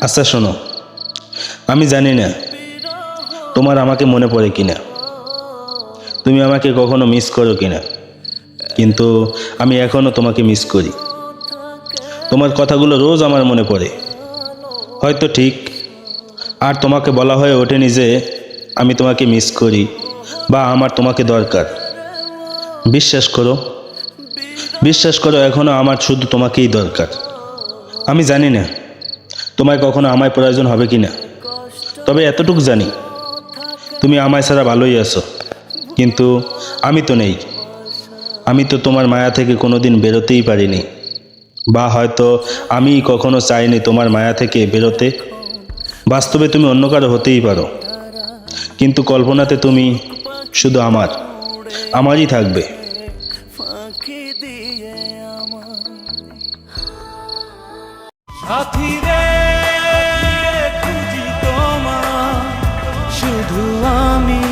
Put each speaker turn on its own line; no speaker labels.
আচ্ছা শোনো, আমি জানি না তোমার আমাকে মনে পড়ে কিনা, তুমি আমাকে কখনো মিস করো কিনা, কিন্তু আমি এখনো তোমাকে মিস করি। তোমার কথাগুলো রোজ আমার মনে পড়ে। হয়তো ঠিক আর তোমাকে বলা হয়ে ওঠেনি যে আমি তোমাকে মিস করি বা আমার তোমাকে দরকার। বিশ্বাস করো, বিশ্বাস করো, এখনো আমার শুধু তোমাকেই দরকার। আমি জানি না তোমায় কখনো আমায় প্রয়োজন হবে কিনা, তবে এতটুকু জানি তুমি আমায় ছাড়া ভালোই আছো। কিন্তু আমি তো নেই, আমি তো তোমার মায়া থেকে কোনোদিন বেরোতেই পারিনি, বা হয়তো আমি কখনো চাইনি তোমার মায়া থেকে বেরোতে। বাস্তবে তুমি অন্য কারো হতেই পারো, কিন্তু কল্পনাতে তুমি শুধু আমারই থাকবে।
সাথী রে খুঁজি তোমার, শুধু আমি।